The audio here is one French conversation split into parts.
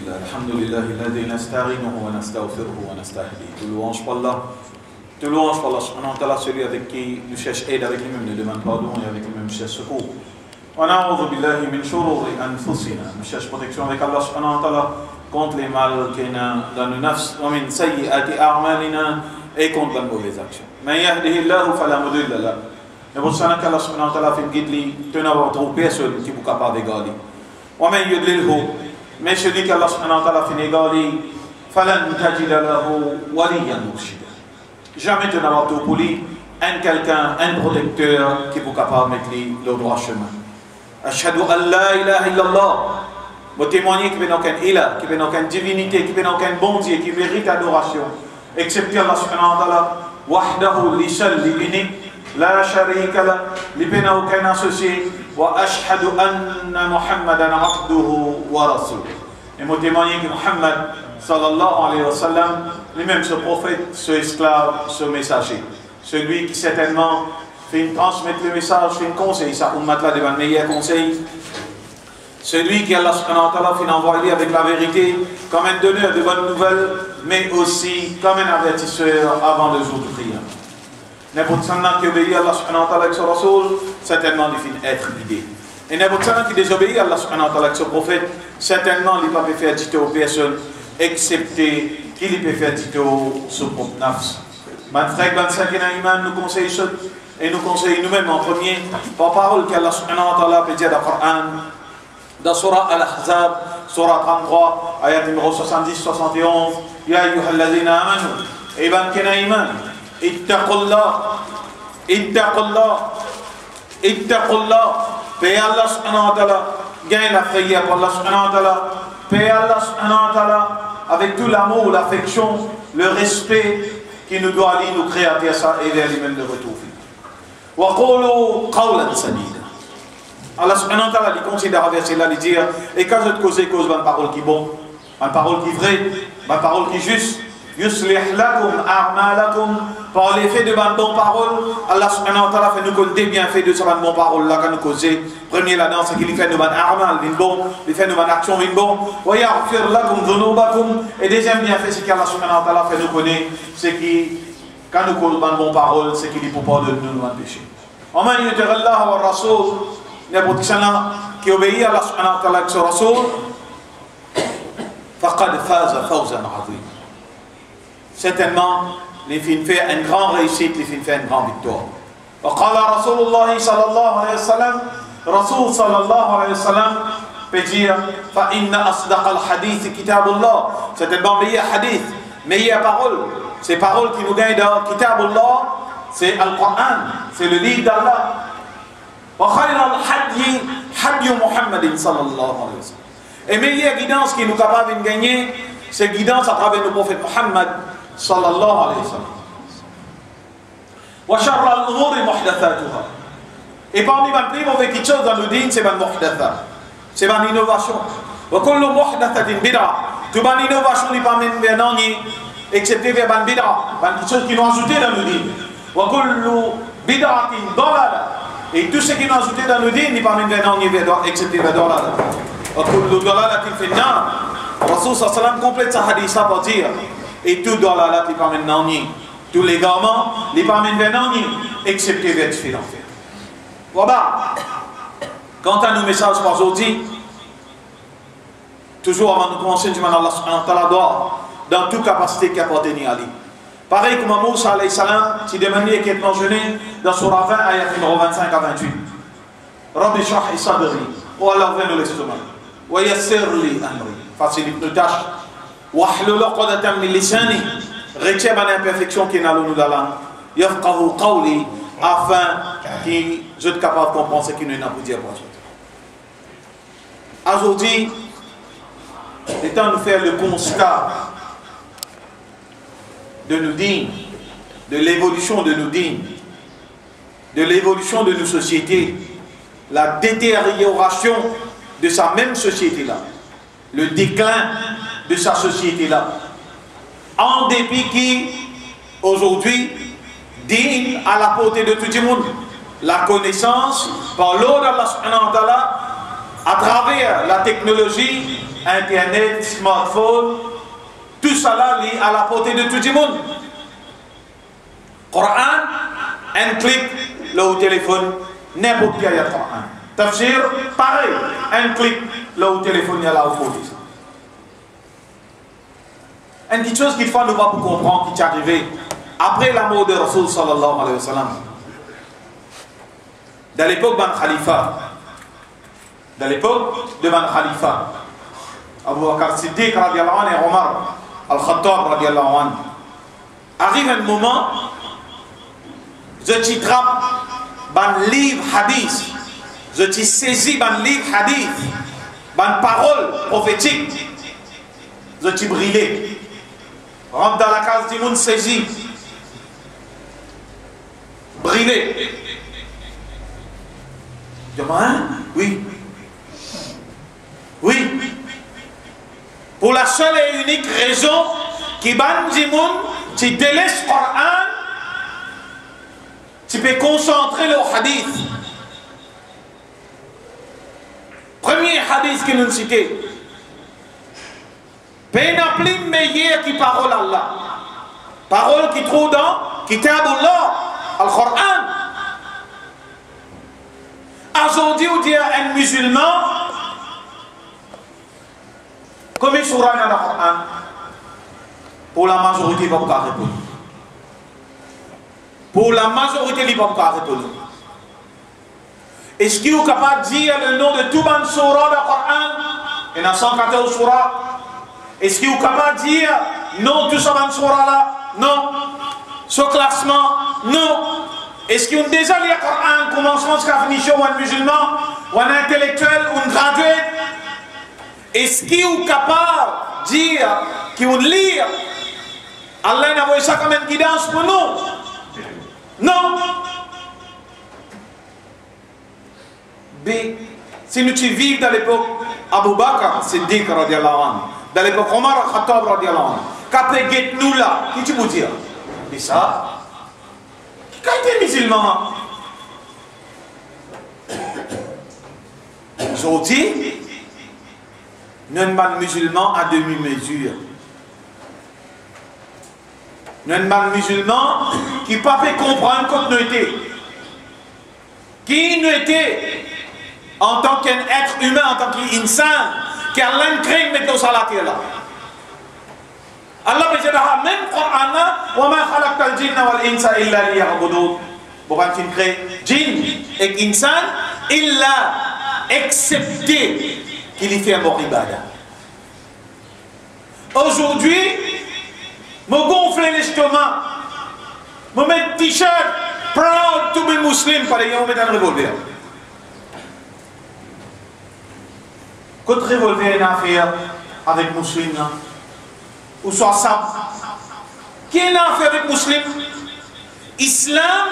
Alhamdulillah, alladhi nasta'inuhu wa nastaghfiruhu wa nastahdihi. Tout louange pour Allah. Tout louange pour Allah subhanahu wa ta'ala, celui avec qui nous cherche aide, avec lui-même nous demande pardon et avec lui-même nous cherche secours. Wa na'udhu billahi min shururi anfusina. Nous cherche protection avec Allah subhanahu wa ta'ala contre les mal qu'il y a dans nos nafs, wa min sayyi'ati a'malina, et contre les mauvaises actions. Man yahdihillahu fala mudilla lahu. Et pour ça qu'Allah subhanahu wa ta'ala fait une guide li, tenez-vous trop personne qui vous capable de garder. Wa man yudlilhu, mais celui qu'Allah subhanahu wa ta'ala fait négaler, falan tajida lahu waliyan murshida. Jamais tu n'auras tout pour lui, quelqu'un, un protecteur qui est capable de mettre le droit chemin. Ashhadu an la ilaha illallah. Vous témoignez qu'il n'y a aucun ilah, qu'il n'y a aucune divinité, qu'il n'y a aucun bon Dieu qui mérite adoration, excepté Allah subhanahu wa ta'ala, wahdahu li seul, li unique, la sharika la, li n'a aucun associé, wa ashhadu anna Muhammadan abduhu wa rasuluh. Et vous témoignez que Muhammad sallallahu alayhi wa sallam, lui-même ce prophète, ce esclave, ce messager, celui qui certainement fait transmettre le message, fait un conseil, ça ummat là devant le meilleur conseil, celui qui Allah subhanahu wa ta'ala fait envoyer avec la vérité comme un donneur de bonnes nouvelles, mais aussi comme un avertisseur avant le jour du triomphe. N'importe qui obéit à Allah subhanahu wa ta'ala avec son rasoul, certainement il finit être guidé. Et n'importe qui désobéit à Allah subhanahu wa ta'ala avec son prophète, certainement il ne peut pas faire dicter aux personnes, excepté qu'il peut faire dicter son propre nafs. Mes frères, nous conseillons ça, et nous conseillons nous-mêmes en premier, par parole qu'Allah subhanahu wa ta'ala peut dire dans le Coran, dans Surah Al-Ahzab, Surah 33, ayat numéro 70-71, Ya ayyuhalladhina amanu, et ben kena iman, ittaqullah, ittaqullah, ittaqullah, paye Allah subhanahu wa ta'ala, gagne la prière pour Allah subhanahu wa ta'ala, paye Allah subhanahu wa ta'ala, avec tout l'amour, l'affection, le respect qui nous doit aller, nous créer ça et vers lui-même de retour. Wa qulu qawlan sadida. Allah subhanahu wa ta'ala, il considère verset là, il dit, et quand je te cause une parole qui est bonne, une parole qui est vraie, ma parole qui est juste. Yuslih lakum a'malakum. Par l'effet de ma bonne parole, Allah subhanahu wa ta'ala fait nous connaître bien fait de sa bonne parole là quand nous causer. Premier là-dedans, c'est qu'il fait nous bonnes a'mal, bon, il fait nous bonnes actions, bon. Wa yaghfir lakum dhunubakum. Et deuxième bien fait, c'est qu'Allah subhanahu wa ta'ala fait nous connaître, c'est qui, quand nous causons bonne parole, c'est qu'il est pour pardonner nous nos péchés. Wa man yuti Allah wa rasul, n'importe qui obéit à Allah subhanahu wa ta'ala avec son rasul, faqad faza fawzan azim. Certainement, les films fait une grande réussite, les films fait une grande victoire. وقال رسول الله صلى الله عليه وسلم رسول صلى الله عليه وسلم peut dire فإن أصدق الحديث كتاب الله. Certainement meilleur hadith, meilleure parole. Ces paroles qui nous gagnent dans Kitab Allah, c'est Al-Qur'an, c'est le livre d'Allah. وخير الحدي حدي محمد صلى الله عليه وسلم. Et meilleure guidance qui nous capable de gagner, c'est guidance à travers le prophète Muhammad صلى الله عليه وسلم. وشر الأمور محدثاتها. Et parmi les plus mauvaises choses dans le din, c'est une muhdatha, c'est une innovation. وكل محدثة بدعة. Toute une innovation n'est pas même bien excepté vers une bid'a, quelque chose qui nous a ajouté dans le din. وكل بدعة ضلالة. Et tout ce qui nous a ajouté dans le din n'est pas même bien excepté vers ضلالة. وكل ضلالة في النار. Rasul sallallahu alayhi wa sallam complète sa hadith par dire. Et tout dans la qui parmène nani, tous les garments, les parmènent vers nani, excepté vers le l'enfer. Voilà. Quant à nos messages pour aujourd'hui, toujours avant de commencer, je Allah subhanahu wa ta'ala dans toute capacité qui appartient à lui. Pareil comme Moussa alayhi salam, qui demandait qu'il est mentionné dans Surah 20, ayat numéro 25 à 28. Rabbi shrah li sadri, ou Allah vient de l'estomac. Wa yassir li amri, facilite nos tâches. واحلل عقدة من لساني retiens ma imperfection qui est dans le langue yafqahu qawli afin que je sois capable de comprendre ce qui nous est pour dire pour toi. Aujourd'hui, il est temps de faire le constat de nos dîmes, de l'évolution de nos dîmes, de l'évolution de nos sociétés, la détérioration de sa même société-là, le déclin de sa société-là. En dépit qui, aujourd'hui, digne à la portée de tout le monde, la connaissance par l'ordre d'Allah subhanahu wa ta'ala, à travers la technologie, Internet, smartphone, tout cela lié à la portée de tout le monde. Coran, un clic, là au téléphone, n'importe qui a le Coran. Tafsir, pareil, un clic, là au téléphone, il y a là au côté. Une petite chose qu'il faut nous voir pour comprendre qui est arrivé après la mort de Rasul sallallahu alayhi wa sallam. Dans l'époque de Khalifa, dans l'époque de Khalifa, Abu Bakr Siddiq radiallahu anhu et Omar Al-Khattab radiallahu anhu, arrive un moment, je t'y trappe un livre hadith, je t'y saisis un livre hadith, une parole prophétique, je t'y brûlé. Rentre dans la case du monde saisi, brûlé. Demain, oui. Oui. Pour la seule et unique raison qui ban du monde, tu délaisses le Coran, tu peux concentrer le hadith. Premier hadith que nous citons. Peine plus meilleure qui parole Allah. Parole qui trouve dans Kitab Allah, Al-Qur'an. Aujourd'hui, on dit à un musulman, comme il sera dans Al-Qur'an, pour la majorité, il ne va pas répondre. Pour la majorité, il ne va pas répondre. Est-ce qu'il est capable de dire le nom de tout le surah de Al-Qur'an? Il y a 114 surahs. Est-ce qu'il est capable de dire non, tout ça dans ce là? Non. Ce classement? Non. Est-ce qu'il a déjà lu le Coran, commencement jusqu'à finition, ou un musulman, ou un intellectuel, ou un gradué? Est-ce qu'il est capable de dire qu'il a lu? Allah n'a pas ça comme une guidance pour nous? Non. B. Si nous vivons dans l'époque Abu Bakr Siddiq radiallahu anhu, dans l'époque Omar al-Khattab radiallahu anhu, qu'après guet nous là, qui tu peux dire? Mais ça, qui a été musulman? Aujourd'hui, nous sommes pas musulmans à demi-mesure. Nous sommes pas musulmans qui ne peuvent pas comprendre quand nous étions. Qui nous était en tant qu'être humain, en tant qu'insan, qui a l'encre de mettre la terre là. Allah me dit même Coran, wa ma khalaqta al-jinna wal insa illa liya'budun. Pourquoi tu crées djinn et insan illa excepté qu'il y fait un bon ibadah. Aujourd'hui, me gonfler l'estomac, me mettre t-shirt, proud to be Muslim, par exemple, me mettre un revolver. Quand revolver est une affaire avec Muslim, ou soit ça, qui est une affaire avec Muslim? Islam,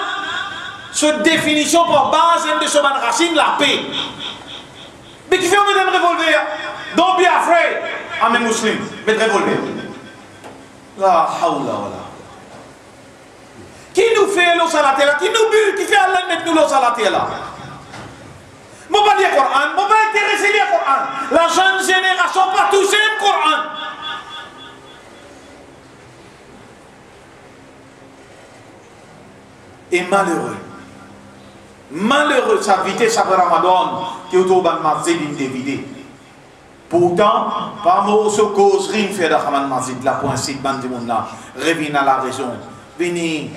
cette définition pour base de ce racine, la paix. Mais qui fait mettre un revolver? Don't be afraid. I'm a Muslim. Mettre un revolver. La hawla wala. Qui nous fait l'eau à la terre? Qui nous bute? Qui fait Allah mettre nous l'eau à la terre là? Je ne vais pas lire le Coran, je ne vais pas intéresser le Coran. La jeune génération pas toucher le Coran. Et malheureux, sa vitesse à Ramadan qui est autour de Mazid individé. Pourtant, par moi, ce cause rien fait de Ramadan Mazid, la poincée de monde là, revient à la raison. Vini.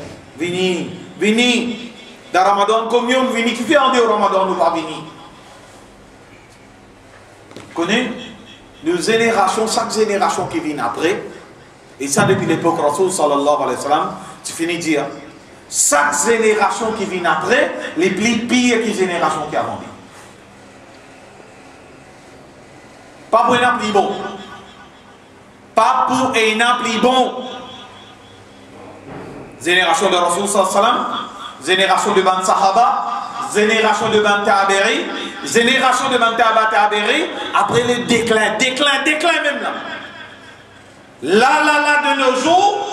Dans Ramadan, combien vini qui fait en dehors Ramadan ou pas vini? Connais nos générations, chaque génération qui vient après, et ça depuis l'époque Rasoul sallallahu alayhi wa sallam, tu finis de dire, chaque génération qui vient après, les plus pires que les générations qui avant. Pas pour un plus bon. Pas pour un plus bon. Génération de Rasoul sallallahu alayhi wa sallam, génération de Ban Sahaba, génération de Ban Taaberi, génération de Ban Taaberi, après le déclin même là. Là de nos jours,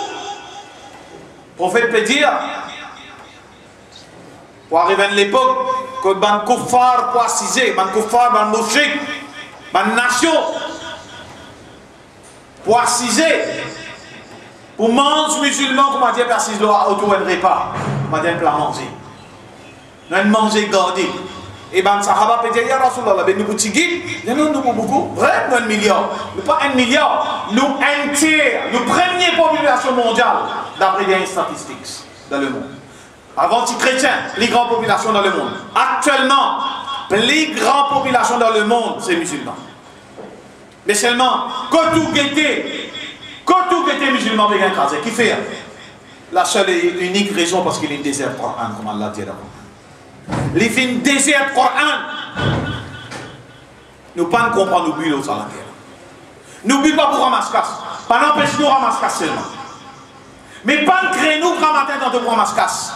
le prophète peut dire, pour arriver à l'époque, que Ban Koufar pour assiser, Ban Koufar, Ban Mouchik, Ban Nation, pour assiser, pour manger musulmans, pour dire persiste autour d'un repas, pour dire plan manger. Nous manger gardé. Et ben Sahaba peut dire, ya Rasulallah, nous boutiques, nous beaucoup, vraiment 1 milliard. Mais pas 1 milliard, nous un tiers, nous première population mondiale, d'après les statistiques dans le monde. Avant les chrétiens, les grandes populations dans le monde. Actuellement, les grandes populations dans le monde, c'est musulmans. Mais seulement, quand tout était musulman, qui fait la seule et unique raison parce qu'il est désert Coran, comme Allah dit là. Les films désert Coran, nous ne pas comprendre nous buts à la terre. Nous buts pas pour ramasser casse, pas n'empêche nous ramasser casse seulement. Mais pas créer nous grand matin dans de ramasser casse.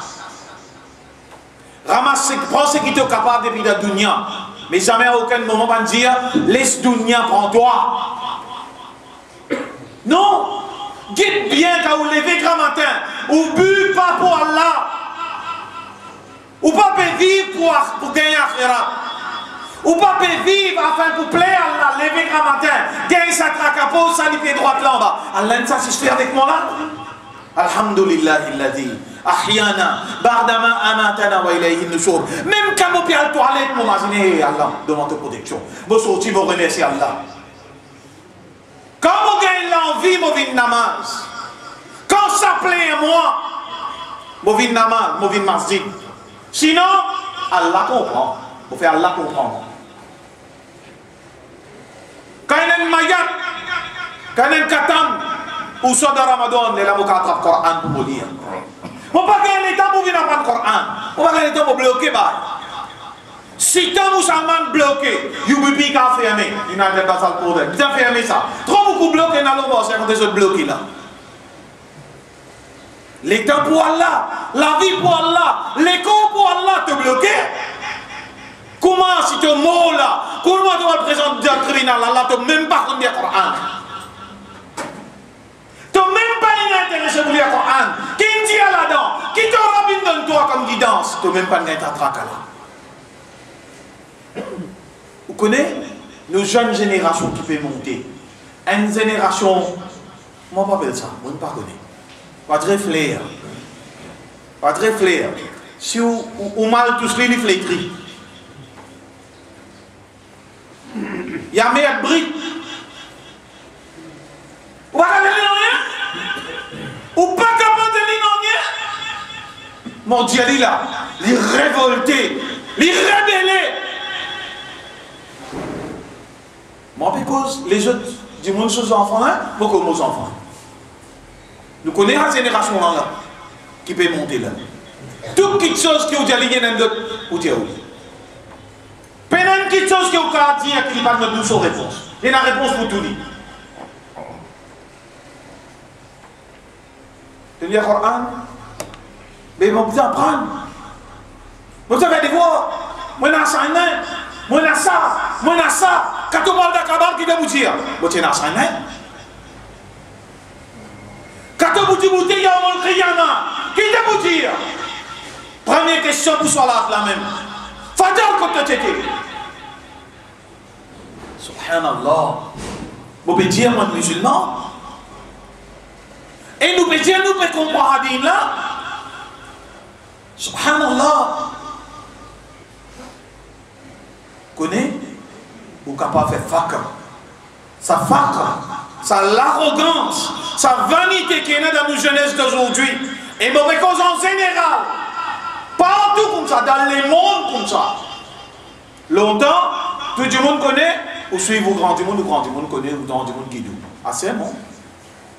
Ramasse, prends ce qui est capable depuis la dunya. Mais jamais à aucun moment pas dire laisse dunya prends toi. Non, guide bien quand vous levez grand matin, ou but pas pour Allah. Ou pas vivre pour gagner akhirat. Ou pas vivre afin pour plaire à Allah, lever grand matin, gagner sa tracapo, sa pied droite là en bas. Allah ne satisfait avec moi là. Alhamdulillah illadhi ahyana ba'dama amatana wa ilayhi nushur. Même quand vous pied à la toilette, vous imaginez Allah demande de protection. Vous sortez, vous remerciez Allah. Quand vous gagnez l'envie, vous venez namaz. Quand ça plaît à moi, vous venez namaz, vous venez masjid. Sinon, Allah comprend. Vous faites Allah comprendre. Quand il y a une mayat, quand il y a une katam, ou soit dans Ramadan, les lamots qui attrapent le Coran pour vous lire. Vous ne pouvez pas gagner le temps pour venir apprendre le Coran. Vous ne pouvez pas gagner le temps pour bloquer. Si tant musulman bloqué, vous ne pouvez pas fermer. Il n'a pas ça le problème. Vous avez fermé ça. Trop beaucoup bloqué dans le monde, c'est quand vous bloqué là. L'état pour Allah, la vie pour Allah, l'école pour Allah te bloquer. Comment si tu es mort là, comment tu vas présenter un tribunal, Allah te même pas connaître le Coran. évidence, tu même pas de traque là. Vous connaissez nos jeunes générations qui peuvent monter. Une génération, moi pas appelle ça, moi ne pas connais. Pas très flair. Pas très flair. Si vous mal tous les flétris. Il y a meilleur brique. Vous ne pouvez pas rien? Ou pas capable de lire rien? Mon Dieu, il est là. Il est révolté. Il est rebellé. Moi, parce que les autres, du monde aux enfants, hein, beaucoup aux enfants. Nous connaissons la génération là, qui peut monter là. Toute petite chose qui est liée dans notre outil. Pendant une petite chose qui est au cas dire qu'il n'y a pas de notre réponse. Il y a une réponse pour tout dire. Tu lis le Coran, mais ils vont vous apprendre. Vous avez des voix, moi j'ai enseigné, moi j'ai ça, moi j'ai ça. Quand on parle d'Akabal, qui te vous dire? Vous avez enseigné. Quand on vous dit, vous avez qui te vous dire? Première question pour soi là, la même. Fadal comme tu étais. Subhanallah. Vous pouvez dire, moi, musulman. Et nous pouvons dire, nous pouvons comprendre à là. Subhanallah. Connais? Vous capable de faire fakra. Sa fakra, sa l'arrogance, sa vanité qui est dans nos jeunesses d'aujourd'hui. Et mauvais cause en général. Partout comme ça, dans les mondes comme ça. Longtemps, tout le monde connaît, ou suivez vous grand du monde, ou grand du monde connaît, ou grand du monde qui doux. Ah, c'est bon.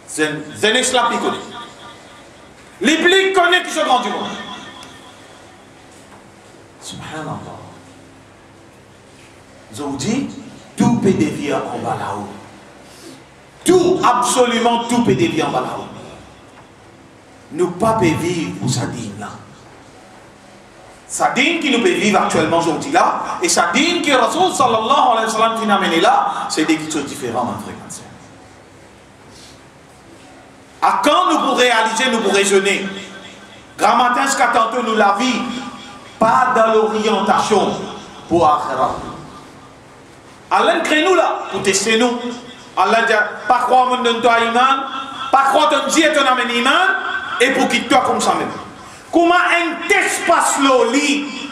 C'est un esclave qui connaît. Les plis connaissent qui sont grand du monde. Subhanallah. Je vous dis, tout peut dévier en bas là-haut. Tout, absolument tout peut dévier en bas là-haut. Nous ne pouvons pas vivre pour sa dîme là. Sa dîme qui nous peut vivre actuellement aujourd'hui là, et sa dîme qui Rasoul sallallahu alayhi wa sallam qui nous a amené là, c'est des choses différentes, mon frère. À quand nous pourrons réaliser, nous pourrons raisonner? Grand matin, ce qu'attendons nous la vie, pas dans l'orientation pour Akhira. Allah crée-nous là, pour tester nous. Allah dit, pas croire mon don toi iman, pas croire ton Dieu ton amène iman, et pour quitter toi comme ça même. Comment un test passe le lit?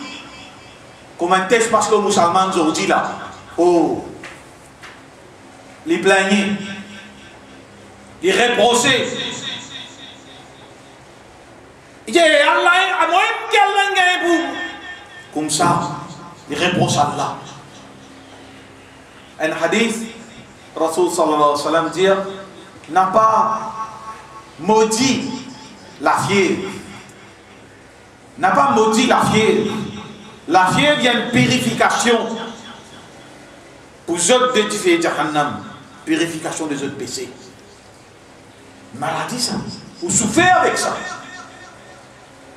Comment un test passe le musulman aujourd'hui là? Oh, les plaignés, les reprochés. Il dit, Allah, à moi, qu'Allah gagne pour. Comme ça, les reproches Allah. Un hadith, Rasoul sallallahu alayhi wa sallam dit, n'a pas maudit la fièvre. N'a pas maudit la fièvre. La fièvre vient une purification pour les autres de Jahannam. Purification des autres péchés. Maladie ça. Vous souffrez avec ça.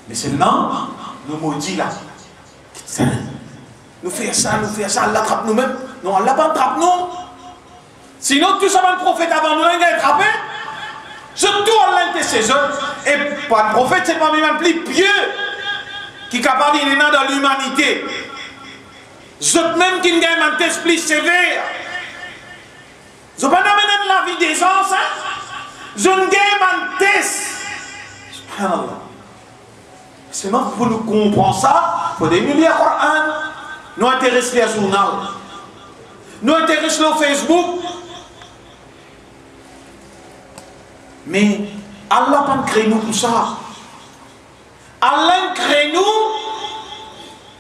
Mais seulement, nous maudit là. Nous faisons ça, Allah attrape nous-mêmes. Non, Allah pas attrape nous. Sinon, tout ça, le prophète avant nous, il a attrapé. Surtout Allah était ses œuvres. Et pas le prophète, c'est pas même plus pieux qui est capable de dans l'humanité. Ceux même qui ont un test plus sévère. Ils n'ont pas amené la vie des gens, hein? Ils ont un test. Subhanallah. Seulement pour nous comprendre ça, il faut des milliers de Coran. Nous intéresser les journaux. Nous intéresser le Facebook. Mais Allah n'a pas créé nous pour ça. Allah crée nous.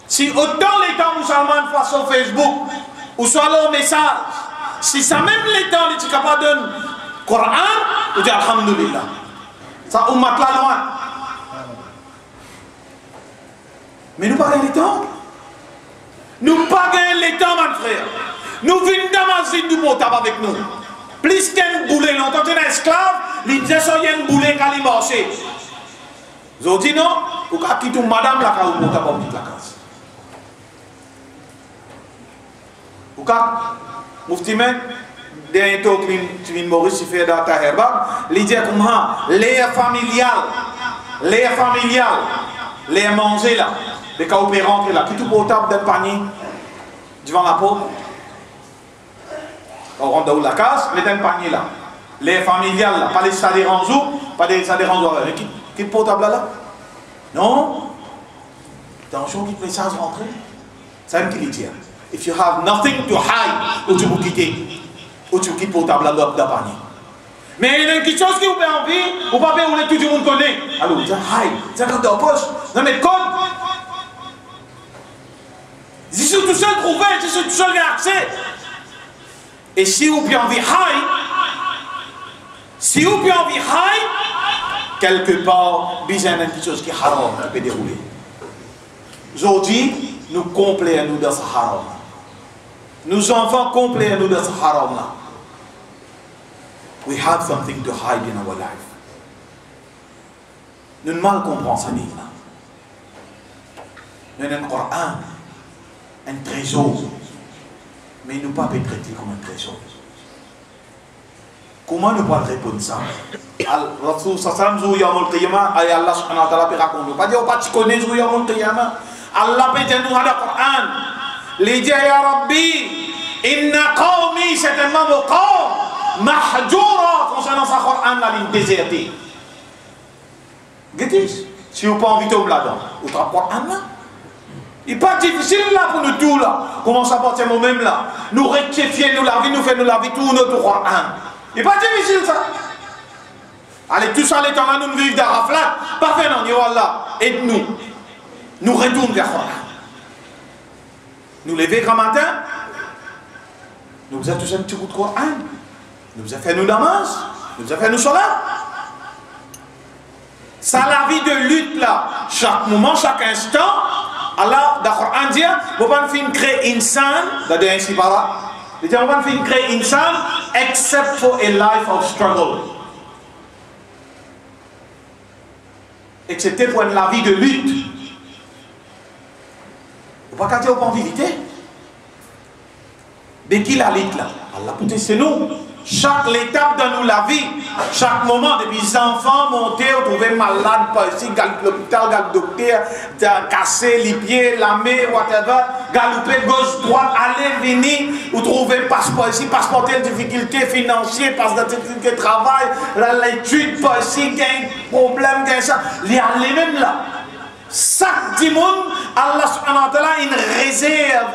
Si autant les temps musulmans font sur Facebook, ou soit leur message, si ça même les temps, ils sont capables de donner le Coran, vous dites Alhamdulillah. Ça, on m'a là loin. Mais nous pas les temps. Nous pas gagner les temps, mon frère. Nous venons d'Amazine du mot avec nous. Plus qu'un boulet, longtemps un esclave, il disait qu'il y a un boulet qui a marché. Vous avez dit non, vous avez quitté madame la case, vous avez quitté la case. Vous avez Mouftimen, dernier tour qui vient Maurice, il fait dans ta herba, il dit comment l'air familial, les manger là, les cas opérants là, qui tout portable dans le panier, devant la porte. On rentre dans la case, mais dans le panier là. Les familiales là, pas les salaires en zoo, pas les salaires en zoo, qui portable là? Non? Dans le jour qui message rentrer, c'est un qui dit. If you have nothing to hide, ou tu peux quitter, ou tu quittes portable là dans le panier. Mais il y a quelque chose qui vous fait envie, ou pas bien, tout le monde connaît. Alors, vous dites, hide, c'est comme dans la poche, vous mettez code. Si c'est tout seul trouvé, si c'est tout seul qui a accès. Et si vous avez envie hide, quelque part, il y a quelque chose qui est haram, qui peut dérouler. Aujourd'hui, nous compléons dans ce haram. Nos enfants compléons dans ce haram là. We have something to hide in our life. Nous ne mal comprenons ça. Nous avons un Coran, un trésor, mais nous ne pouvons pas être traités comme un trésor. Comment nous pouvons répondre ça? Rasul sallam zou yawmul qiyamah ay Allah subhanahu wa ta'ala peut raconter. Pas dire on pas tu connais zou yawmul qiyamah. Allah peut dire nous dans le Coran. Les dit ya Rabbi, inna qawmi certainement mon qawm mahjoura concernant sa Coran la ligne désertée. Qu'est-ce si vous pas envie de tomber là-dedans, vous travaillez Coran là. Il n'est pas difficile là pour nous tous là. Comment ça porte nous-mêmes là? Nous rectifier, nous laver, nous faire nous laver tout notre Coran. Il n'est pas difficile ça. Allez, tout ça, les temps là, nous vivons d'Arafat. Parfait, non, Yo Allah, aide-nous. Nous retournons vers Coran. Nous lever grand matin. Nous avons tous un petit bout de Coran. Nous avons fait nos namaz. Nous avons fait nos salat. Ça, la vie de lutte là. Chaque moment, chaque instant. Allah, dans le Coran dit, vous ne pouvez pas créer insan, c'est-à-dire ainsi par là. Il dit, vous ne pouvez pas créer insan, except for a life of struggle. Excepté pour la vie de lutte. Vous ne pouvez pas dire en vérité. Mais qui la lutte là? Allah, peut-être c'est nous. Chaque étape dans nous la vie, chaque moment, depuis les enfants montés, on trouvait malade, pas ici, l'hôpital, le docteur, casser les pieds, la main, whatever, galoper gauche, droite, aller, venir, vous trouvez passeport ici, passeport de difficultés financières, passeport de difficultés de travail, l'étude, pas ici, gain problème, gain ça, les aller même là. Chaque dimanche, Allah subhanahu wa ta'ala, une réserve.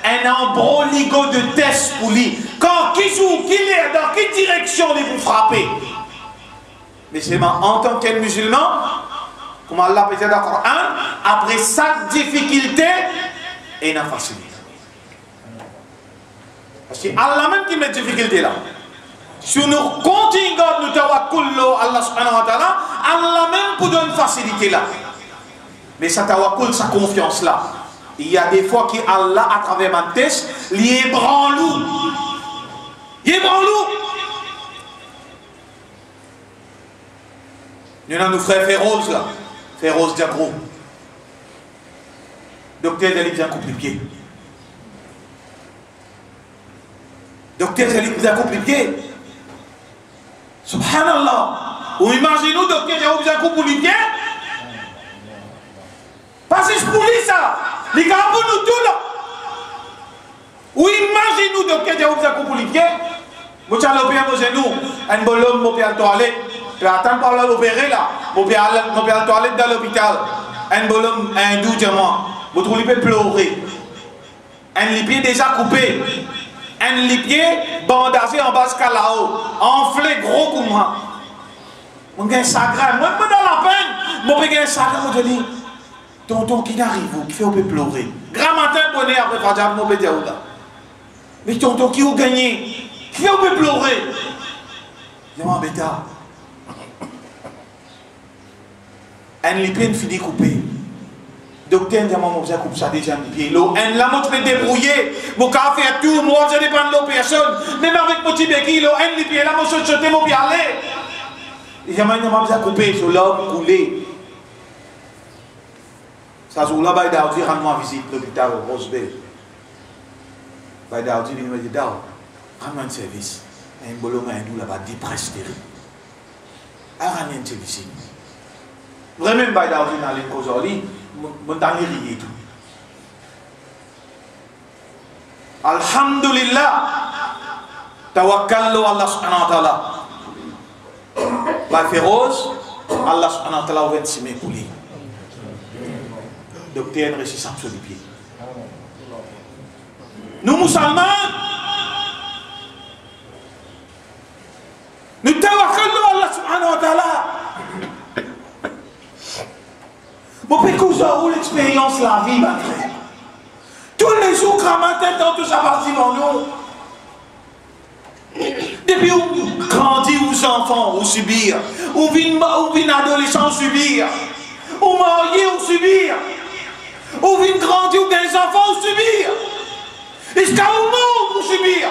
Un embroligo de tests pour lui. Quand qui joue, qui est, dans quelle direction il vous frapper? Mais c'est en tant que musulman, comme Allah peut dire dans le Coran, après chaque difficulté, il y a une facilité. Parce que Allah même qui met difficulté là. Si nous continuons nous tawakkullo Allah subhanahu wa ta'ala, Allah même pour donner une facilité là. Mais ça tawakkul, sa confiance là. Il y a des fois que Allah, à travers ma tête, il ébranle. Il ébranle. Nous avons nos frères Féroz là. Féroz Diagro. Docteur Zali bien coupe les pieds. Docteur Zali bien coupe les pieds. Subhanallah. Ou imaginez-nous, docteur Zali bien coupe les pieds. Parce que je pour lui ça. Les gars, pour nous tous là. Ou imaginez-nous donc que vous avez coupé les pieds. Vous allez opérer vos genoux. Un bolon, vous pouvez aller à la toilette. Puis attendre par là l'opérer là. Vous pouvez aller à la toilette dans l'hôpital. Un bolon, un doux diamant. Vous trouvez pleurer. Un pied déjà coupé. Un pied bandagé en bas jusqu'à là-haut. Enflé gros comme moi. Vous avez un chagrin. Moi, dans la peine, vous avez un chagrin. Vous dites. Tonton qui n'arrive, qui fait on peut pleurer. Grand matin, bonnet après Fadjab, on peut dire là. Mais tonton qui a gagné, qui fait on peut pleurer. Je m'embête. Un lipien fini coupé. Docteur, je m'en coupe ça déjà un pied. Un la montre me débrouiller. Mon cas fait tout, moi je dépends de personne. Même avec mon petit béquille, un lipien, la montre je sauter, mon pied aller. Et je m'en couper sur l'homme coulé. Ça jour là, il y a dit rends-moi visite l'hôpital Rosebel. Il y a dit, il m'a dit, rends-moi un service. Un bolon, un doux là-bas, 10 presses terribles. Rends-moi un service. Vraiment, il y a dit dans les causes, tout. Alhamdulillah, tawakkallu Allah subhanahu wa ta'ala. Ba féroce, Allah subhanahu wa ta'ala va être simé pour lui. Docteur résistance sur les pieds. Nous musulmans, nous tawakkallu Allah subhanahu wa ta'ala. Bon, puis que vous avez l'expérience, la vie, ma frère. Tous les jours, grand matin, dans tout ça parti dans nous. Depuis où grandit aux enfants, ou subir, ou vin adolescent subir, ou marié ou subir, ou vin grandir ou des enfants ou subir. Jusqu'à où mort ou subir.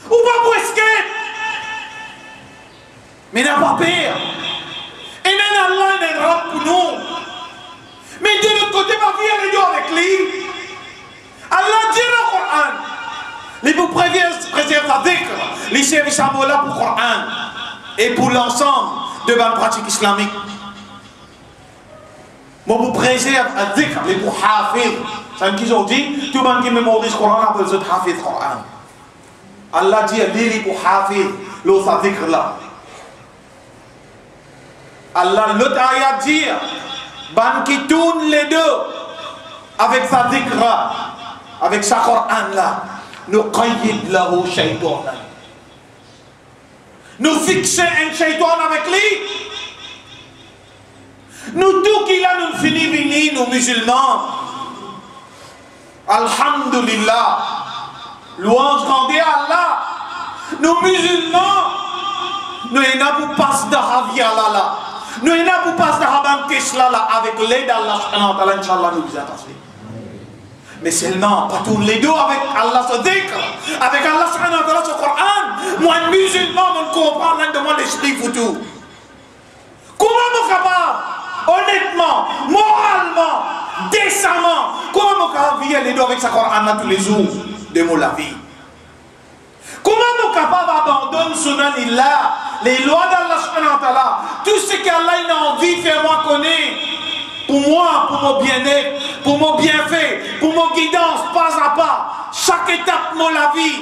Ou pas pour escape. Mais n'a pas peur. Et même Allah n'est pas pour nous. Mais de l'autre côté, ma vie est avec lui. Allah dit dans le Coran. Les vous préservent avec les services à Mola pour le Coran et pour l'ensemble de la pratique islamique. Moi, vous préserve avec les pour Hafid. C'est ce qu'ils ont dit. Tout le monde qui mémorise le Coran appelle ça Hafid le Coran. Allah dit les pour Hafid, l'autre dhikr là. Allah, l'autre ayat dit, ban qui tourne les deux avec sa dhikra, avec sa Coran là, nous qayyid lahu shaytan. Nous fixons un shaytan avec lui. Nous tout qu'il a nous fini venir, nous musulmans. Alhamdulillah. Louange rendez à Allah. Nous musulmans, nous n'avons pas de ravia là. Nous n'avons pas de rabban kesla là avec l'aide d'Allah subhanahu wa ta'ala, Inch'Allah nous vous attendons. Mais seulement, pas tous les deux avec Allah se dhikr, avec Allah subhanahu wa ta'ala sur le Coran. Moi, musulman, je comprends l'un de moi l'esprit foutu. Comment je suis capable, honnêtement, moralement, décemment, comment je suis capable de vivre les deux avec sa Coran tous les jours de la vie? Comment je suis capable d'abandonner sunanillah, les lois d'Allah subhanahu wa ta'ala, tout ce qu'Allah a envie de faire moi connaître? Pour moi, pour mon bien-être, pour mon bienfait, pour mon guidance, pas à pas, chaque étape de la vie.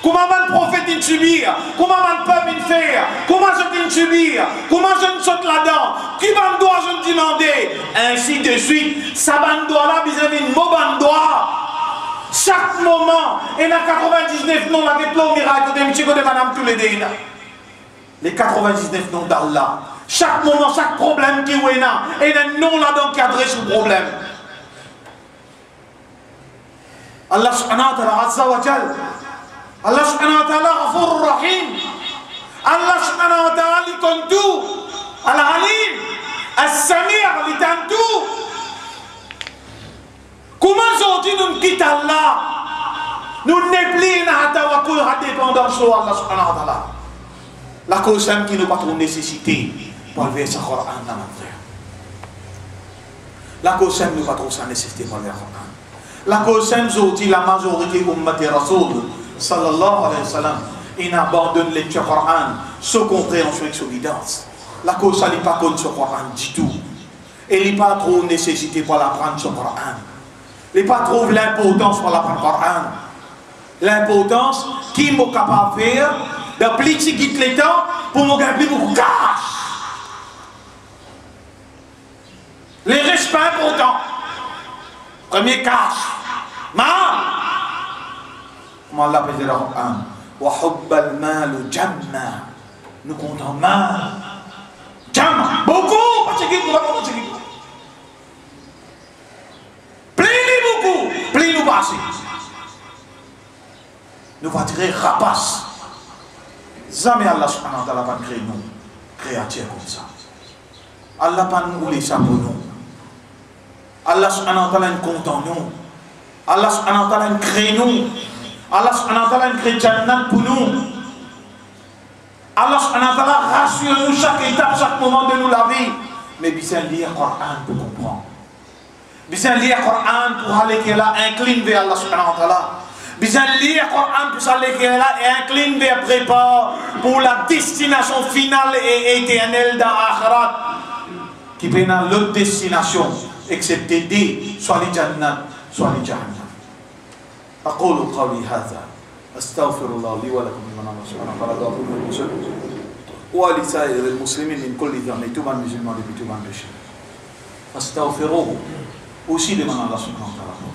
Comment le prophète il subir, comment le peuple il faire, comment je il subir, comment je ne saute là-dedans, qui m'en doit je me demander, ainsi de suite. Ça m'en doit là, vis-à-vis de mon doigt. Chaque moment, et dans 99 noms, avec l'eau miracle, de madame tous les deux. Les 99 noms d'Allah. Chaque moment, chaque problème qui est là, et il y a un nom là-dedans qui adresse le problème. Allah subhanahu wa ta'ala, azza wa jal. Allah subhanahu wa ta'ala, ghafur rahim. Allah subhanahu wa ta'ala, il donne tout. Al-Alim, Al-Samir, il donne tout. Comment aujourd'hui nous quittons Allah? Nous n'est plus à tawakkul, à dépendance sur Allah subhanahu wa ta'ala. La cause qui nous pas trop nécessité pour lever sa Coran dans notre frère. La cause nous pas trop sa nécessité pour lever sa Coran. La cause aujourd'hui la majorité ummati Rasoul sallallahu alayhi wa sallam il abandonne les lecture Coran sans compréhension et sans guidance. La cause n'est pas contre ce Coran du tout. Et il n'est pas trop nécessité pour l'apprendre ce Coran. Il n'est pas trop l'importance pour l'apprendre Coran. L'importance qui est capable de faire d'appliquer les temps pour me gagner beaucoup de cash. Les respects importants. Premier cash. Mal. Comment Allah peut dire dans le Coran? Wa hubbal malu jamma. Nous comptons mal. Jamma. Beaucoup. Pas de Plaignez beaucoup. Plaignez-nous pas assez. Nous va tirer rapace. Jamais Allah subhanahu wa ta'ala pas créé nous, créature comme ça. Allah pas nous voulait ça pour nous. Allah subhanahu wa ta'ala nous compte en nous. Allah subhanahu wa ta'ala nous crée nous. Allah subhanahu wa ta'ala nous crée Jannat pour nous. Allah subhanahu wa ta'ala rassure nous chaque étape, chaque moment de nous la vie. Mais bien lire le Coran pour comprendre. Bien lire le Coran pour aller là, incline vers Allah subhanahu wa ta'ala. Bien lire le Coran pour aller là et incline vers prépare pour la destination finale et éternelle dans l'Akhirat. qui prennent l'autre destination, excepté des, soit les Jannat, soit les Jahannam. أقول قولي هذا أستغفر الله لي ولكم من الله سبحانه وتعالى ولسائر المسلمين من كل ذنب tout le musulman depuis tout le péché فاستغفروه aussi demande Allah subhanahu wa ta'ala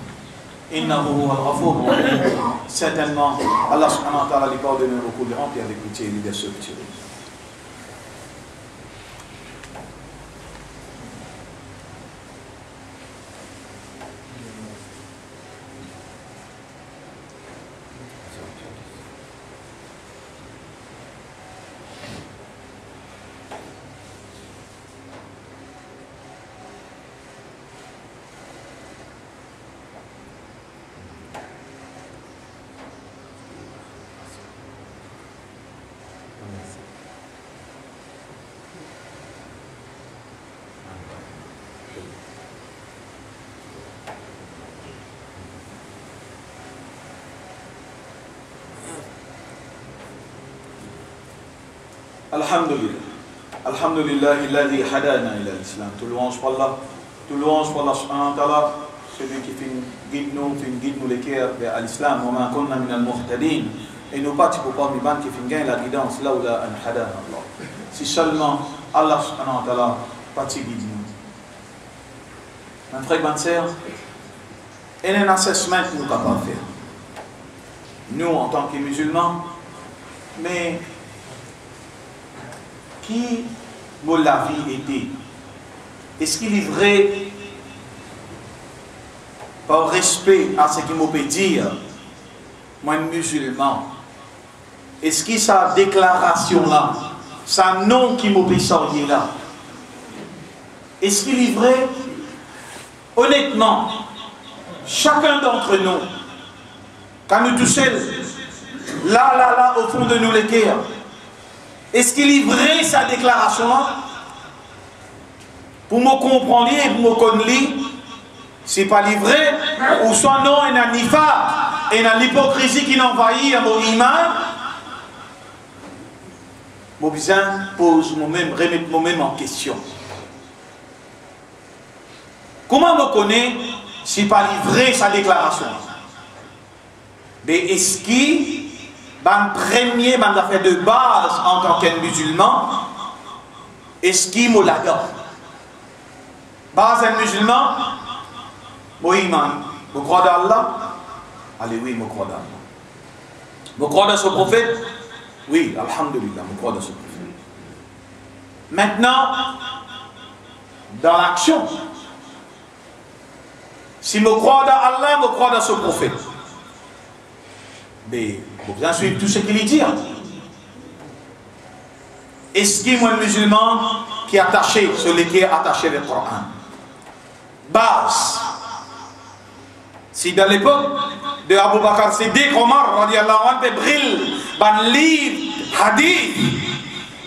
إنه هو الغفور الرحيم certainement Allah subhanahu wa ta'ala lui pardonne beaucoup de remplir avec pitié et lui laisse pitié. Alhamdulillah, alladhi hadana ila l'islam. Tout louange pour Allah. Tout louange pour Allah subhanahu wa ta'ala. Celui qui guide nous les cœurs vers l'islam. Wa ma kunna min al-muhtadin. Et nous pas pour pas mi qui fin gagne la guidance là où là an hadana Allah. Si seulement Allah subhanahu wa ta'ala pas guide nous. Mon frère, ma sœur, et un assessment nous capables de faire. Nous en tant que musulmans, mais qui la vie était? Est-ce qu'il est vrai par respect à ce qu'il me peut dire, moi musulman? Est-ce que sa déclaration là, sa nom qui me peut sortir là, est-ce qu'il est vrai? Honnêtement, chacun d'entre nous, quand nous tous seuls, là, au fond de nous les cœurs, est-ce qu'il est vrai sa déclaration là? Pour me comprendre et pour me connaître, c'est pas vrai, ou soit non, il y a un nifa, il y a l'hypocrisie qui l'envahit à mon iman. Mon besoin pose moi-même, remettre moi-même en question. Comment me connaît si pas vrai sa déclaration? Mais est-ce qu'il ban premier ban affaire de base en tant que musulman, est-ce qu'il me l'a donné? Base un musulman, moi iman, je crois d'Allah. Allez oui, je crois d'Allah. Je crois dans ce prophète. Oui, alhamdulillah, je crois dans ce prophète. Maintenant, dans l'action, si je crois dans Allah, je crois dans ce prophète. Mais vous bien suivre tout ce qu'il dit. Est-ce qu'il y a un musulman qui est attaché, celui qui est attaché au Coran? Base. Si dans l'époque de Abu Bakr Siddiq, Omar, radiallahu anhu, brille, ban livre, hadith,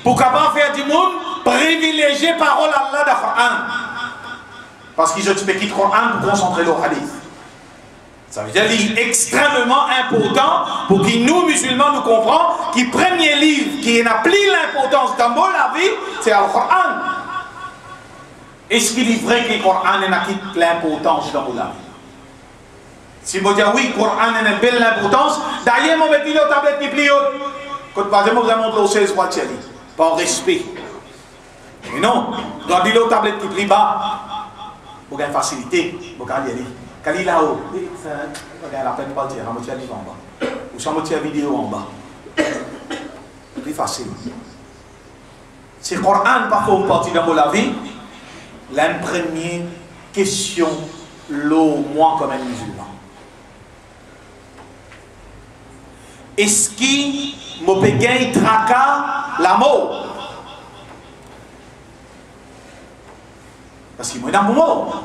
pour capable faire du monde privilégier parole Allah dans le Coran. Parce qu'ils ont dit le Coran pour concentrer le hadith. Ça veut dire qu'il est extrêmement important pour que nous, musulmans, nous comprenions que le premier livre qui n'a plus l'importance dans la vie, c'est le Coran. Est-ce qu'il est vrai que le Coran n'a pas l'importance dans la vie? Si je dis oui, le Coran a une belle importance, d'ailleurs, je vais dire aux tablettes qui plient. Quand par exemple, vous avez montré au 16 mois de chérie, par respect. Mais non, je vais dire aux tablettes qui plient bas, vous avez une facilité, vous avez une quand il est là-haut, il a la peine de partir, il y a un livre en bas. Ou il y a une vidéo en bas. C'est plus facile. Si le Coran parfois on partit dans la vie, la première question, moi comme un musulman. Est-ce qu'il me peut gagner tracas la mort? Parce qu'il m'a dit mort.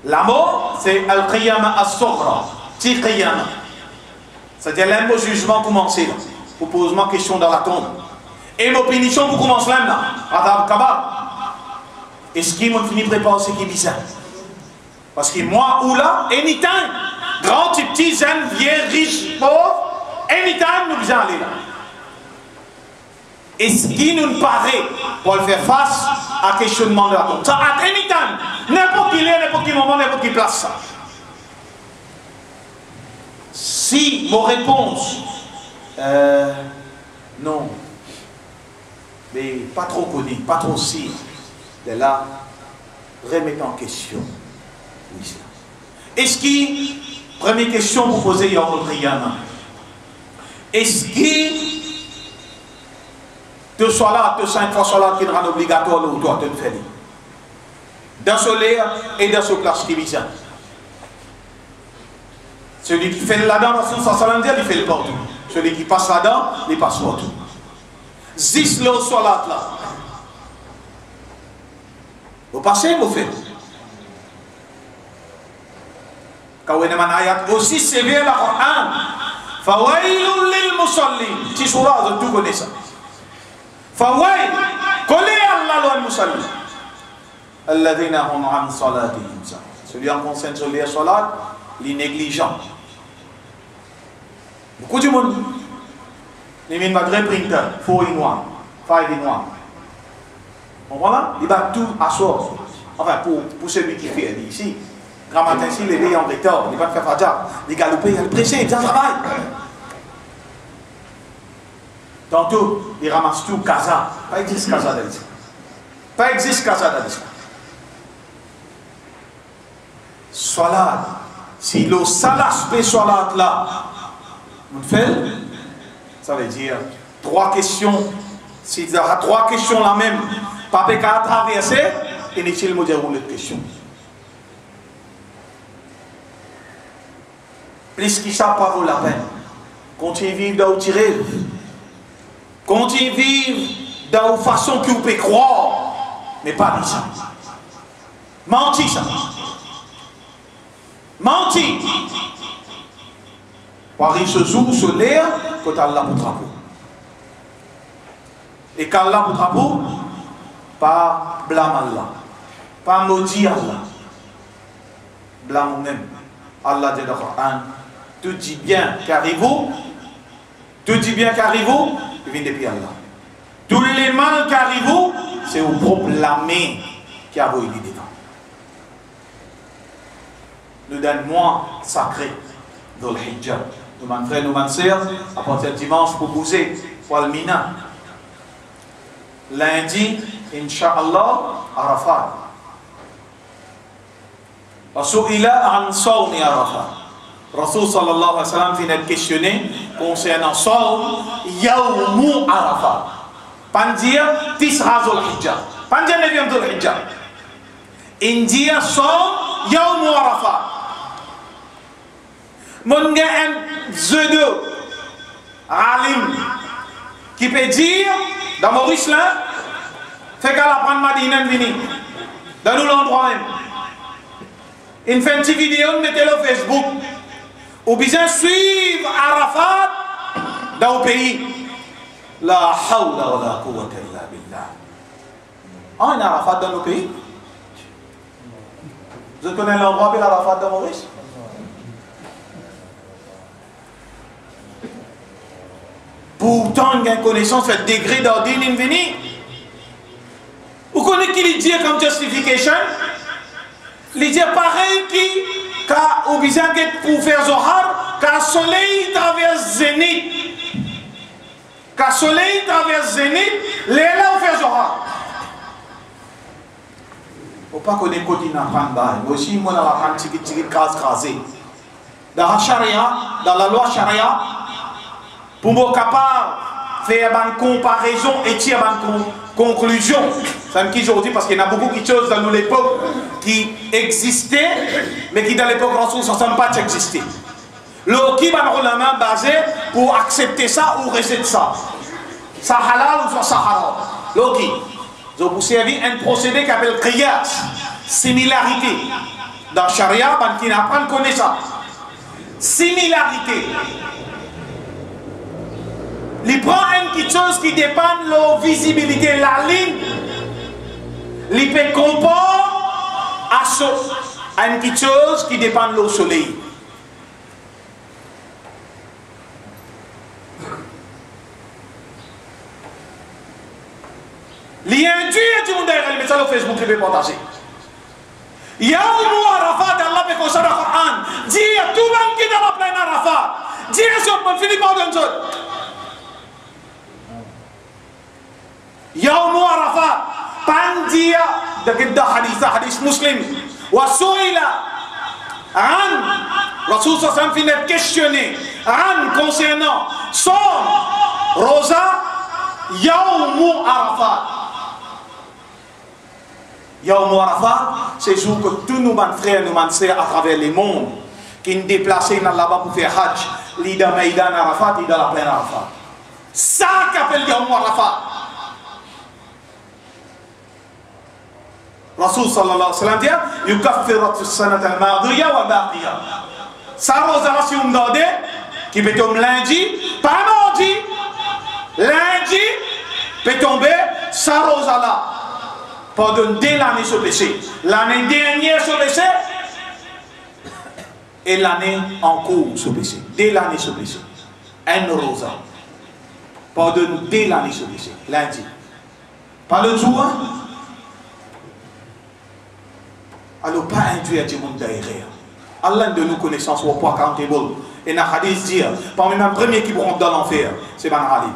La mort, c'est Al-Qiyama As-Soghra, Ti Qiyama. C'est-à-dire le jugement commence là. Vous posez ma question dans la tombe. Et ma punition, vous commencez là. Adab Kabab. Est-ce qu'il m'a fini de préparer ce qui est bizarre? Parce que moi, ou là, anytime, grand, petit, jeune, vieux, riche, pauvre, anytime, nous devons aller là. Est-ce qu'il nous paraît pour le faire face? à questionnement de la tombe. Ça, à any time, n'importe qui est, n'importe qui moment, n'importe qui place ça. Si vos réponses, non, mais pas trop connu, pas trop si, de là, remettez en question l'islam. Est-ce que, première question vous posez, il y a un Riyana. Est-ce que de salat, de 5 fois salat qui rend obligatoire ou toi, tu le fais. Dans ce l'air et dans ce classe qui vise. Celui qui fait là-dedans, il fait le partout. Celui qui passe là-dedans, il passe partout. Zis le salat là. Vous passez, vous faites. Quand vous avez un ayat aussi sévère, la Coran. Fawailul lil musallin. Ti surah, vous tout connaissez ça. Fawail, collez Allah al musallin. Alladhina hum an salatihim. Celui en concerne sur les salat, les négligents. Beaucoup de monde, les mines maghreb printer, 4 in 1, 5 in 1. On voit là, ils battent tout à soi. Enfin, pour celui qui fait ici, grand matin, si les veillent en retard, ils vont faire fadja, les galoper, ils pressent, ils travaillent. Tantôt, ils ramassent tout, casa. Pas existe casa dans l'islam. Pas existe casa dans l'islam. Salat, si le seul aspect salat là, on fait, ça veut dire 3 questions. S'il y a 3 questions la même, pas qu'à traverser, inutile de dire une question. Plus que ça, pas vaut la peine. Continuez à vivre dans où tirer. Continuez à vivre dans une façon que vous pouvez croire, mais pas ça. Menti ça. Menti. Paris se joue, se l'air, quand Allah vous drapeau. Et qu'Allah vous drapeau, pas blâme Allah, pas maudit Allah. Blâme vous-même. Allah dit dans le Coran, tout dit bien qu'arrive-vous, tout dit bien qu'arrive-vous, il vient depuis Allah. Tous les mal qu'arrive-vous, c'est au propre blâmer qui a voulu dedans. Nous donne mois sacré dans le hijab. Nous m'en frères, nous m'en sœurs, à partir de dimanche pour bouger, pour le mina. Lundi, Inch'Allah, Arafat. Rasu'ila an sawmi Arafat. Rasul sallallahu alayhi wa sallam vient d'être questionné concernant Sawm Yawmu Arafat. Pas dire Tisra Zul Hijjah. Pas dire 9e Zul Hijjah. India Sawm Yawmu Arafat. Mon gars, un pseudo alim qui peut dire dans Maurice là, fait qu'à la prendre Madina vini dans nous l'endroit même. Il fait une petite vidéo, mettez-le au Facebook. Ou bien suivre Arafat dans le pays. La hawla wa la quwwata illa billah. Ah, il y a Arafat dans le pays. Vous connaissez l'endroit de l'Arafat dans Maurice? Pourtant, il y a une connaissance, fait degré d'ordine inveni. Vous connaissez qui les dit comme justification? Les dit pareil qui, quand au besoin pour faire Zohar, quand le soleil traverse Zénith. Quand le soleil traverse Zénith, les là on fait Zohar. Il ne faut pas qu'on ait côté dans le Moi aussi, moi, je vais faire crasé. Dans la charia, dans la loi charia, pour être capable de faire une comparaison et tirer une conclusion. Ça me dit aujourd'hui parce qu'il y a beaucoup de choses dans l'époque qui existaient, mais qui dans l'époque Rasoul ne semble pas exister. Le qui va nous main basé pour accepter ça ou rejeter ça. Ça halal ou ça haram. Le qui. Vous vous servi un procédé qui s'appelle qiyas, similarité. Dans Sharia, qui n'apprend à connaître ça. Similarité. Il prend une petite chose qui dépend de la visibilité, la ligne. Il peut comparer à une petite chose qui dépend de l'eau soleil. Il l'induire du monde il met ça sur Facebook il peut partager Yawmu Arafat Allah peut qu'on s'adapte au Coran dire tout le monde qui dans la plaine Arafat dire sur mon Philippe Ordonzon Yawmu Arafat pandia de hadith muslim wa su'ila an Rasul sallam finit questionné an concernant son rosa Yawmu Arafat. Yawmu Arafat, c'est le jour que tous nos frères, nos sœurs à travers le monde qui nous déplacent là-bas pour faire Hajj, l'Ida Maïdan Arafat, l'Ida la plaine Arafat. Ça qu'appelle Yawmu Arafat. Rasul sallallahu alayhi wa sallam dit yukaffirat as-sanat al-madiya wa baqiya. Ça rosa la si on donne qui peut tomber lundi, pas mardi. Lundi peut tomber ça rosa là. Pendant dès l'année sur péché. L'année dernière sur péché et l'année en cours sur péché. Dès l'année sur péché. Un rosa. Pendant dès l'année sur péché. Lundi. Pas le jour. Alors pas induire du monde derrière. Allah de nous connaissances ou pas accountable. Et dans le hadith dire, parmi les premiers qui vont dans l'enfer, c'est Ban Ali.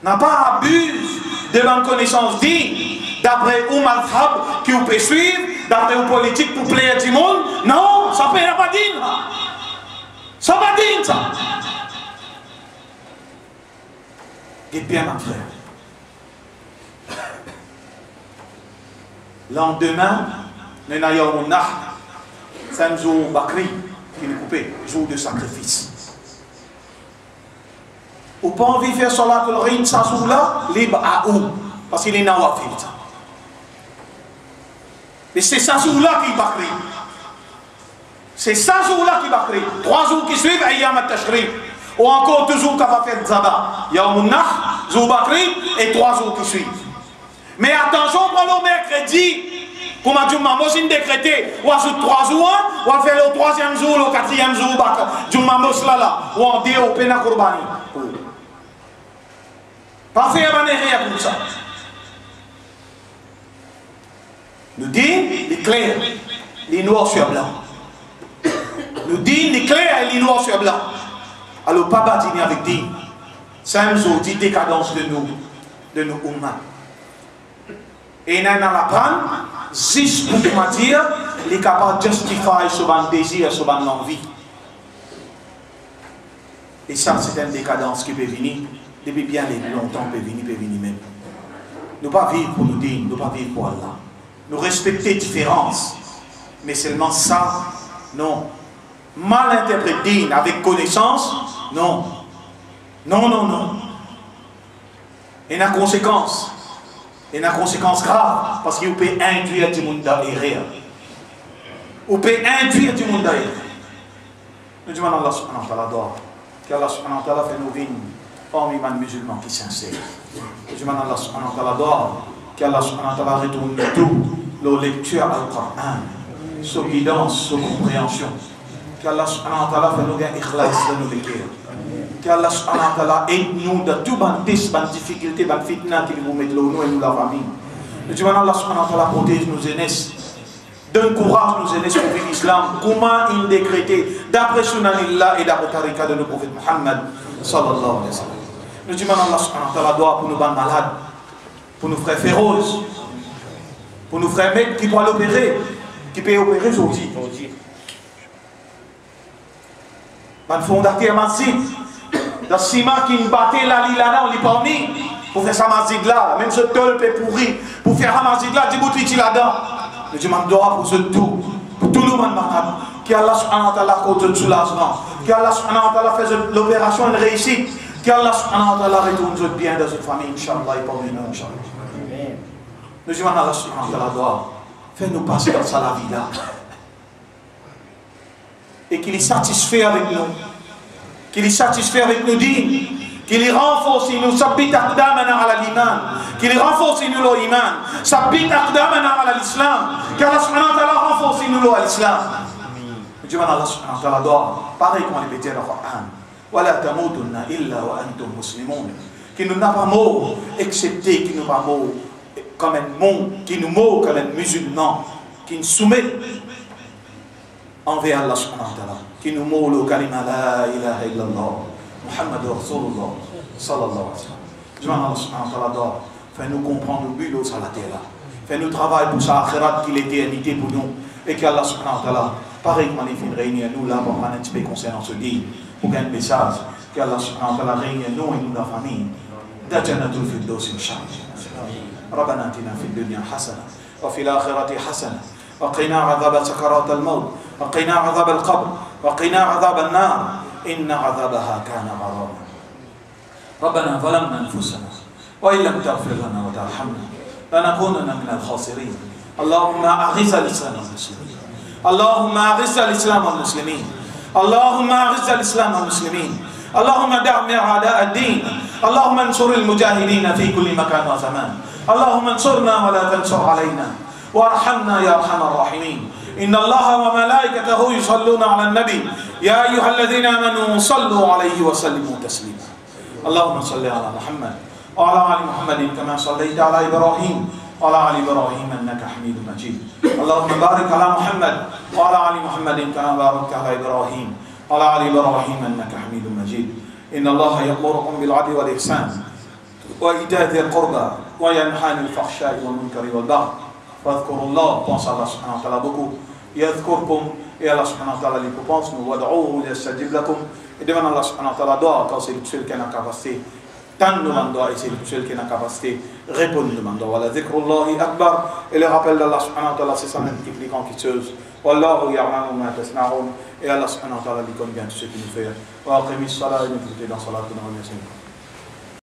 N'a pas abuse de la connaissance digne, d'après un madhab qui vous peut suivre, d'après une politique pour plaire du monde. Non, ça ne peut pas dire. Ça ne peut pas dire ça. Et bien, mon frère. Lendemain, nous avons un c'est un jour Bakri qui est coupé, jour de sacrifice. Ou pas envie de faire salat al-Rin, ça jour là, libre à où? Parce qu'il est nawafil. Mais c'est ça jour là qui est Bakri. C'est ça jour là qui est Bakri. 3 jours qui suivent, Ayyam al-Tashrif. Ou encore 2 jours qu'on va faire Zaba. Yawm al-Nahr, jour Bakri, et 3 jours qui suivent. Mais attention, pour le mercredi, comme a dit maman, c'est décrété, ou ajoute 3 jours, ou on fait le 3e jour, le 4e jour, du maman là, ou on dit au Pena Kurbani. Pas faire rien comme ça. Nous dit les clairs, les noirs sur blanc. Nous dit les clairs et les noirs sur blanc. Alors, pas bâtir avec dit, c'est un jour de décadence de nous humains. Et nous allons apprendre, juste pour dire, il est capable de justifier ce désir, ce envie. Et ça, c'est une décadence qui peut venir, depuis bien longtemps, peut venir même. Nous ne pas vivre pour nous dire, nous ne pas vivre pour Allah. Nous respecter les différences, mais seulement ça, non. Mal interpréter avec connaissance, non. Non, non, non. Et la conséquence. Et la conséquence grave, parce qu'il peut induire du monde derrière. Ou peut induire du monde derrière. Nous demandons à Allah subhanahu wa ta'ala qu'Allah subhanahu wa ta'ala fait nos vies parmi les musulmans qui s'insèrent. Nous demandons à Allah subhanahu wa ta'ala qu'Allah subhanahu wa ta'ala retourne tout, la lecture à Coran, sa guidance, sa compréhension. Qu'Allah subhanahu wa ta'ala fait nos gains ikhlas dans nos cœurs. Qu'Allah subhanahu wa ta'ala aide-nous dans toutes les difficultés, les fitna qui nous mettent nous et nous la famille. Nous demandons à Allah subhanahu wa ta'ala protège nos jeunesses. Donne courage nos jeunesses pour vivre l'islam. Comment il décrété d'après Sunanillah et d'après Tariqa de nos prophètes Muhammad sallallahu alayhi wa sallam. Nous demandons à Allah subhanahu wa ta'ala doigt pour nos bandes malades, pour nos frères féroces, pour nos frères mecs qui pourraient l'opérer, qui peuvent opérer aujourd'hui. Ban fondateur masjid, dans le ciment qui nous battait la lilana, on l'y pas mis pour faire sa masjid là, même ce tol peut pourri, pour faire un masjid là, 10 bouteilles là-dedans. Nous demandons pour ce tout, pour tout le monde malade, qu'Allah subhanahu wa ta'ala accorde le soulagement, qu'Allah subhanahu wa ta'ala fasse l'opération une réussite, qu'Allah subhanahu wa ta'ala retourne bien dans notre famille, Inch'Allah, et parmi nous, Inch'Allah. Nous demandons à Allah subhanahu wa ta'ala, fais-nous passer dans ça la vie là. Et qu'il est satisfait avec nous, qu'il est satisfait avec nos dîmes, qu'il est renforce nous, sabit aqdamana ala l'iman, qu'il renforce nous l'iman, sabit aqdamana ala l'islam, qu'Allah subhanahu wa ta'ala renforce nous l'islam. Nous demandons à Allah subhanahu wa ta'ala, pareil comme on répétait dans le Coran, wa la tamutunna illa wa antum muslimun, qui nous n'a pas mort, excepté qui nous va mort comme un monde, qui nous mord comme un musulman, qui nous soumet envers Allah subhanahu wa ta'ala, qui nous mord le kalima la ilaha illallah, Muhammad Rasulullah, sallallahu alayhi wa sallam. Demande Allah subhanahu wa ta'ala, fais-nous comprendre le but de la terre, fais-nous travailler pour sa akhirat, qui l'éternité pour nous, et qu'Allah subhanahu wa ta'ala, pareil qu'on est réunis à nous là, pour un petit peu concernant ce livre, pour un message, qu'Allah subhanahu wa ta'ala réunit à nous et nous la famille, d'Ajanatul Firdaus inshallah. ربنا اتنا في الدنيا حسنه وفي الاخره حسنه وقنا عذاب سكرات الموت وقنا عذاب القبر وقنا عذاب النار ان عذابها كان غراما ربنا ظلمنا انفسنا وان لم تغفر لنا وترحمنا لنكونن من الخاسرين اللهم اعز الاسلام والمسلمين اللهم اعز الاسلام والمسلمين اللهم اعز الاسلام والمسلمين اللهم دعم اعداء الدين اللهم انصر المجاهدين في كل مكان وزمان اللهم انصرنا ولا تنصر علينا وارحمنا يا ارحم الراحمين ان الله وملائكته يصلون على النبي يا ايها الذين امنوا صلوا عليه وسلموا تسليما اللهم صل على محمد وعلى ال محمد كما صليت على ابراهيم وعلى ال ابراهيم انك حميد مجيد اللهم بارك على محمد وعلى ال محمد كما باركت على ابراهيم وعلى ال ابراهيم انك حميد مجيد ان الله يأمركم بالعدل والاحسان وإيتاء ذي القربى وينهى عن الفحشاء والمنكر والبغي فاذكروا الله pense à Allah subhanahu wa ta'ala beaucoup يذكركم et Allah subhanahu wa ta'ala les pense nous wad'uhu yastajib lakum et demande Allah subhanahu wa ta'ala doit quand c'est celui qui a la capacité tant demande doit et c'est celui qui a la capacité répondre demande doit wala dhikrullahi akbar et le rappel d'Allah subhanahu wa ta'ala c'est ça multipliant qui chose wallahu ya'lamu ma tasna'un et Allah subhanahu wa ta'ala dit comme bien tout ce qu'il nous fait wa aqimis salat et nous dans salat nous remercions